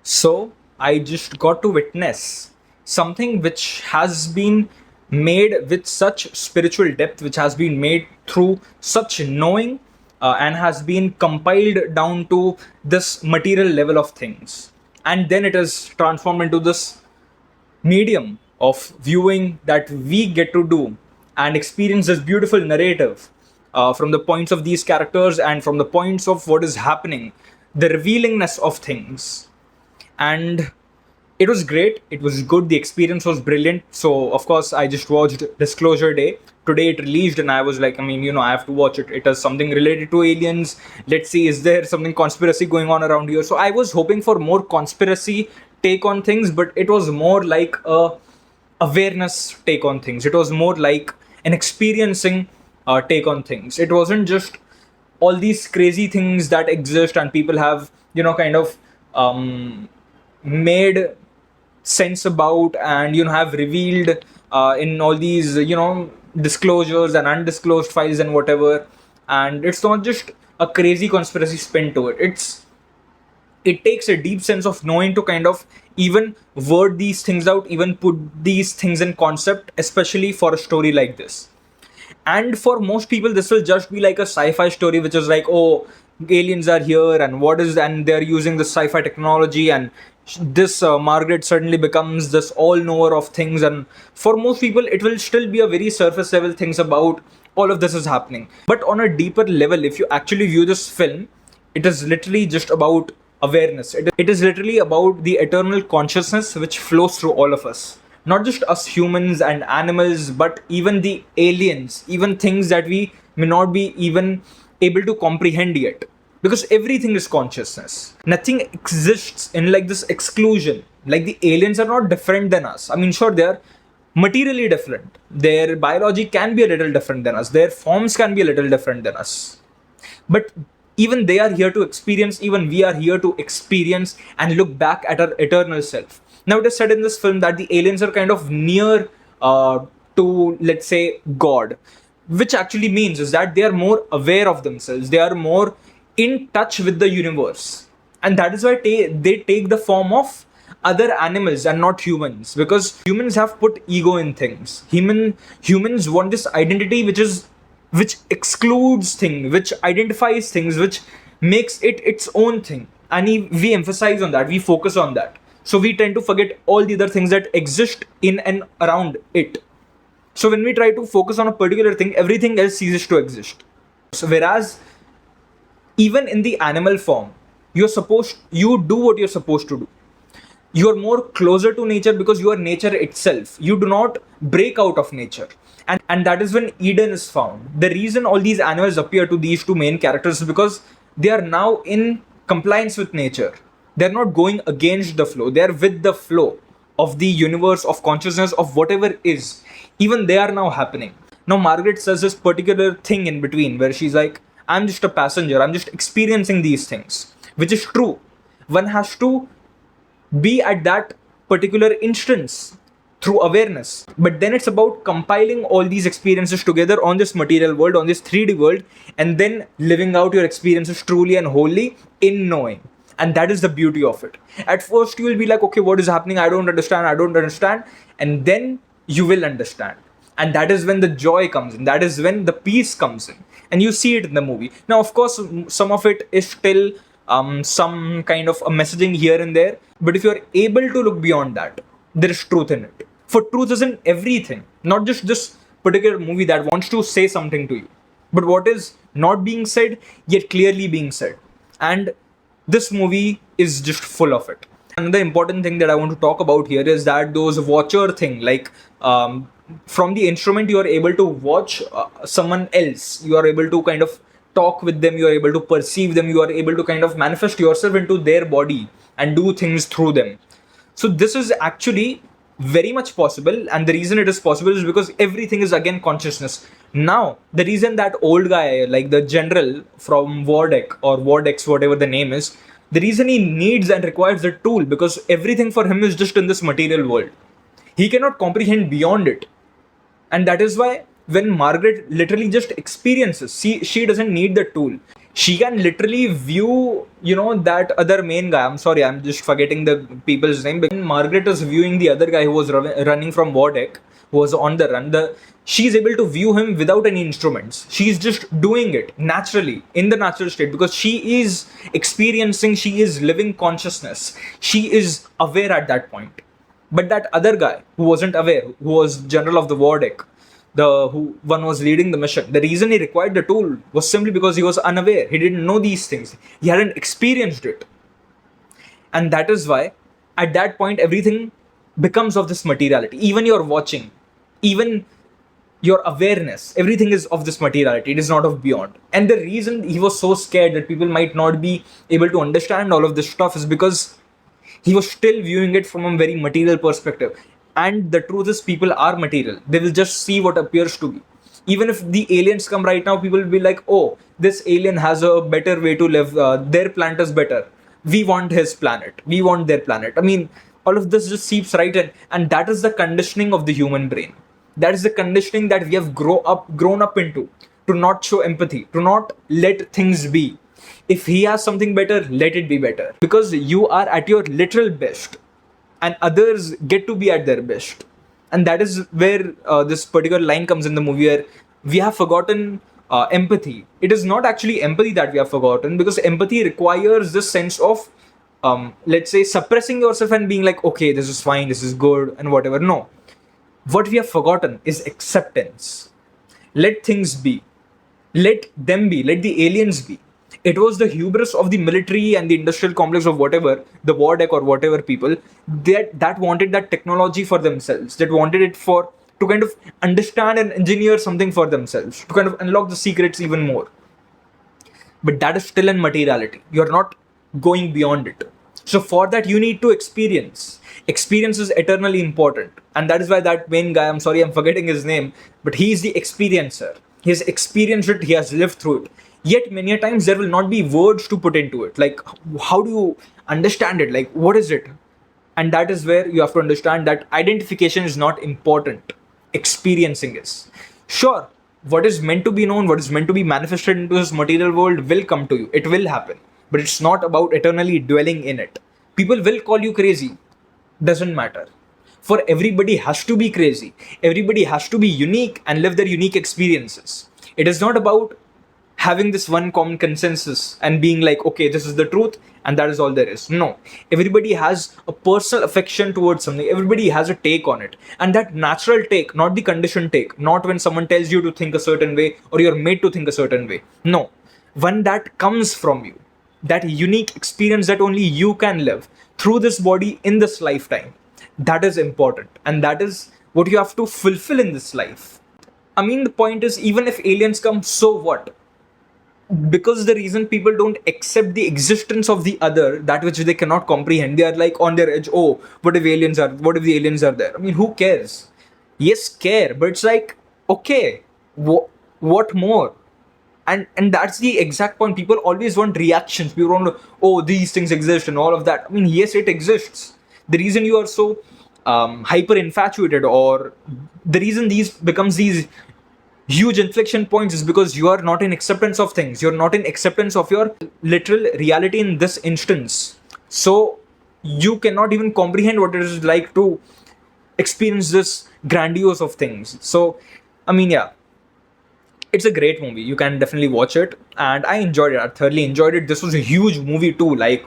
So I just got to witness something which has been made with such spiritual depth, which has been made through such knowing, and has been compiled down to this material level of things. And then it is transformed into this medium of viewing that we get to do and experience this beautiful narrative from the points of these characters and from the points of what is happening, the revealingness of things. And it was great, it was good, the experience was brilliant. So of course I just watched Disclosure Day. Today it released and I was like, I have to watch it. It has something related to aliens. Let's see, is there something conspiracy going on around here? So I was hoping for more conspiracy take on things, but it was more like a awareness take on things. It was more like an experiencing take on things. It wasn't just all these crazy things that exist and people have kind of made sense about and have revealed in all these disclosures and undisclosed files and whatever. And it's not just a crazy conspiracy spin to it. It takes a deep sense of knowing to kind of even word these things out, even put these things in concept, especially for a story like this. And for most people this will just be like a sci-fi story, which is like, oh, aliens are here and what is, and they're using this sci-fi technology, and this Margaret suddenly becomes this all knower of things. And for most people it will still be a very surface level things about all of this is happening. But on a deeper level, if you actually view this film, it is literally just about awareness. It is literally about the eternal consciousness which flows through all of us, not just us humans and animals, but even the aliens, even things that we may not be even able to comprehend yet. Because everything is consciousness. Nothing exists in like this exclusion. Like the aliens are not different than us. Sure, they are materially different. Their biology can be a little different than us. Their forms can be a little different than us. But even they are here to experience, even we are here to experience and look back at our eternal self. Now it is said in this film that the aliens are kind of near to, let's say, God, which actually means is that they are more aware of themselves, they are more in touch with the universe. And that is why they take the form of other animals and not humans, because humans have put ego in things. Humans want this identity which excludes things, which identifies things, which makes it its own thing. And we emphasize on that, we focus on that. So we tend to forget all the other things that exist in and around it. So when we try to focus on a particular thing, everything else ceases to exist. So whereas even in the animal form, you do what you're supposed to do. You are more closer to nature because you are nature itself. You do not break out of nature. And that is when Eden is found. The reason all these animals appear to these two main characters is because they are now in compliance with nature. They're not going against the flow, they're with the flow of the universe, of consciousness, of whatever is. Even they are now happening. Now Margaret says this particular thing in between where she's like, I'm just a passenger, I'm just experiencing these things, which is true. One has to be at that particular instance through awareness. But then it's about compiling all these experiences together on this material world, on this 3D world, and then living out your experiences truly and wholly in knowing. And that is the beauty of it. At first, you will be like, okay, what is happening? I don't understand. And then you will understand. And that is when the joy comes in. That is when the peace comes in. And you see it in the movie. Now, of course, some of it is still some kind of a messaging here and there. But if you're able to look beyond that, there is truth in it. For truth is in everything, not just this particular movie that wants to say something to you, but what is not being said, yet clearly being said. And this movie is just full of it. Another important thing that I want to talk about here is that those watcher thing, like from the instrument, you are able to watch someone else. You are able to kind of talk with them. You are able to perceive them. You are able to kind of manifest yourself into their body and do things through them. So this is actually very much possible, and the reason it is possible is because everything is again consciousness. Now the reason that old guy, like the general from Wardek or Wardex, whatever the name is, the reason he needs and requires the tool, because everything for him is just in this material world. He cannot comprehend beyond it. And that is why when Margaret literally just experiences, she doesn't need the tool. She can literally view, that other main guy. I'm sorry, I'm just forgetting the people's name. When Margaret is viewing the other guy who was running from Wardeck, who was on the run, she's able to view him without any instruments. She's just doing it naturally, in the natural state, because she is experiencing, she is living consciousness. She is aware at that point. But that other guy who wasn't aware, who was general of the Wardeck, the who one was leading the mission, the reason he required the tool was simply because he was unaware. He didn't know these things. He hadn't experienced it. And that is why, at that point, everything becomes of this materiality. Even your watching, even your awareness, everything is of this materiality. It is not of beyond. And the reason he was so scared that people might not be able to understand all of this stuff is because he was still viewing it from a very material perspective. And the truth is, people are material. They will just see what appears to be. Even if the aliens come right now, people will be like, oh, this alien has a better way to live. Their planet is better. We want his planet. We want their planet. I mean, all of this just seeps right in. And that is the conditioning of the human brain. That is the conditioning that we have grown up into. To not show empathy. To not let things be. If he has something better, let it be better. Because you are at your literal best, and others get to be at their best. And that is where this particular line comes in the movie, where we have forgotten empathy. It is not actually empathy that we have forgotten, because empathy requires this sense of, let's say, suppressing yourself and being like, okay, this is fine, this is good, and whatever. No. What we have forgotten is acceptance. Let things be. Let them be. Let the aliens be. It was the hubris of the military and the industrial complex of whatever, the Wardeck or whatever people, that wanted that technology for themselves, that wanted it for to kind of understand and engineer something for themselves, to kind of unlock the secrets even more. But that is still in materiality. You're not going beyond it. So for that, you need to experience. Experience is eternally important. And that is why that main guy, I'm sorry, I'm forgetting his name, but he is the experiencer. He has experienced it, he has lived through it. Yet many a times there will not be words to put into it. Like, how do you understand it? Like, what is it? And that is where you have to understand that identification is not important. Experiencing is. Sure, what is meant to be known, what is meant to be manifested into this material world will come to you. It will happen. But it's not about eternally dwelling in it. People will call you crazy. Doesn't matter. For everybody has to be crazy. Everybody has to be unique and live their unique experiences. It is not about having this one common consensus and being like, okay, this is the truth and that is all there is. No. Everybody has a personal affection towards something. Everybody has a take on it. And that natural take, not the conditioned take, not when someone tells you to think a certain way or you're made to think a certain way. No. One that comes from you. That unique experience that only you can live through this body in this lifetime. That is important. And that is what you have to fulfill in this life. I mean, the point is, even if aliens come, so what? Because the reason people don't accept the existence of the other, that which they cannot comprehend, they are like on their edge. Oh, what if the aliens are there? I mean, who cares? Yes, care, but it's like, okay, what more? And that's the exact point. People always want reactions. People want to, oh, these things exist and all of that. I mean, yes, it exists. The reason you are so hyper infatuated, or the reason these becomes these huge inflection points, is because you are not in acceptance of things. You're not in acceptance of your literal reality in this instance. So you cannot even comprehend what it is like to experience this grandiose of things. So, I mean, yeah, it's a great movie. You can definitely watch it. And I enjoyed it. I thoroughly enjoyed it. This was a huge movie too. Like,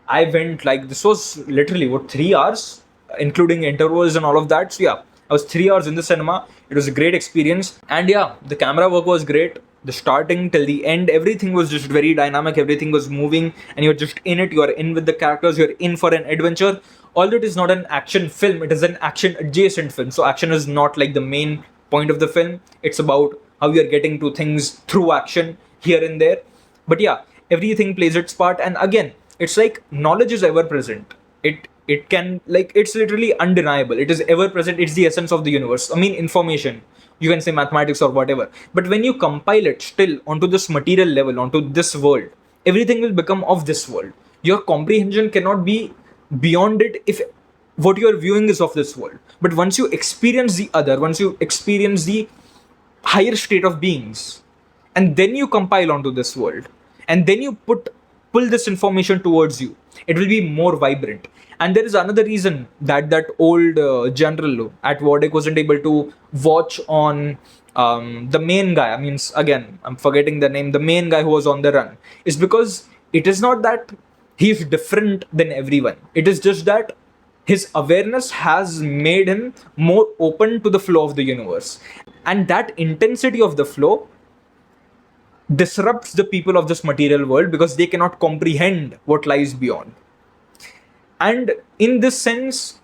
I went, like, this was literally, what, 3 hours? Including intervals and all of that. So yeah, I was 3 hours in the cinema. It was a great experience. And yeah, the camera work was great. The starting till the end, everything was just very dynamic. Everything was moving. And you're just in it. You're in with the characters. You're in for an adventure. Although it is not an action film, it is an action adjacent film. So action is not like the main point of the film. It's about how you're getting to things through action here and there. But yeah, everything plays its part. And again, it's like knowledge is ever present. It can, like, it's literally undeniable. It is ever present. It's the essence of the universe. I mean, information, you can say mathematics or whatever, but when you compile it still onto this material level, onto this world, everything will become of this world. Your comprehension cannot be beyond it if what you are viewing is of this world. But once you experience the other, once you experience the higher state of beings, and then you compile onto this world, and then you pull this information towards you, it will be more vibrant. And there is another reason that that old general at Wardeck wasn't able to watch on the main guy. I mean, again, I'm forgetting the name. The main guy who was on the run is because it is not that he's different than everyone. It is just that his awareness has made him more open to the flow of the universe, and that intensity of the flow disrupts the people of this material world because they cannot comprehend what lies beyond. And in this sense,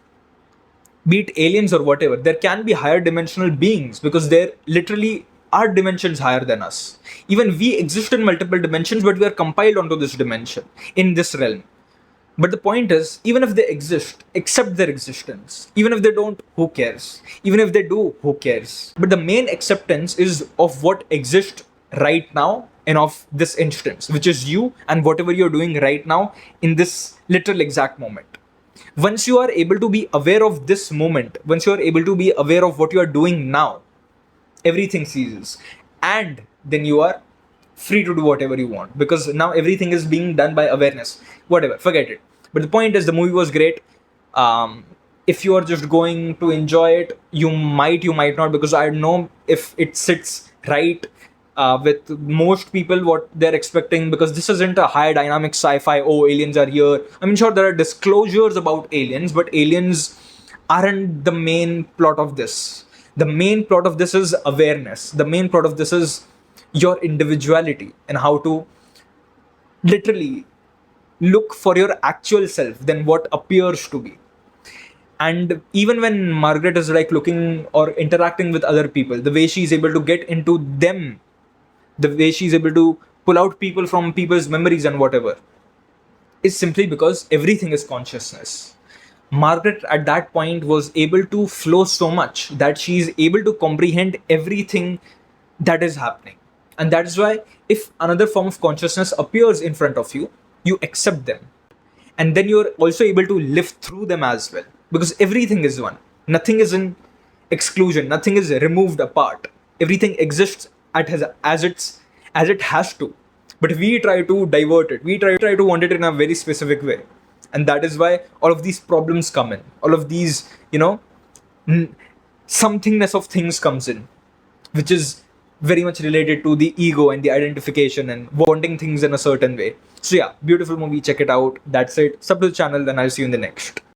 be it aliens or whatever, there can be higher dimensional beings because there literally are dimensions higher than us. Even we exist in multiple dimensions, but we are compiled onto this dimension in this realm. But the point is, even if they exist, accept their existence. Even if they don't, who cares? Even if they do, who cares? But the main acceptance is of what exists right now and of this instance, which is you and whatever you're doing right now in this literal exact moment. Once you are able to be aware of this moment, once you are able to be aware of what you are doing now, everything ceases. And then you are free to do whatever you want because now everything is being done by awareness. Whatever, forget it. But the point is, the movie was great. If you are just going to enjoy it, you might not, because I don't know if it sits right with most people what they're expecting, because this isn't a high dynamic sci-fi. Oh, aliens are here. I mean, sure, there are disclosures about aliens, but aliens aren't the main plot of this. The main plot of this is awareness. The main plot of this is your individuality and how to literally look for your actual self than what appears to be. And even when Margaret is like looking or interacting with other people, the way she's able to get into them, the way she's able to pull out people from people's memories and whatever, is simply because everything is consciousness. Margaret at that point was able to flow so much that she's able to comprehend everything that is happening. And that is why if another form of consciousness appears in front of you, you accept them. And then you're also able to live through them as well. Because everything is one. Nothing is in exclusion. Nothing is removed apart. Everything exists as it has to. But we try to divert it. We try to want it in a very specific way. And that is why all of these problems come in. All of these, somethingness of things comes in, which is very much related to the ego and the identification and wanting things in a certain way. So yeah, beautiful movie. Check it out. That's it. Sub to the channel, then I'll see you in the next.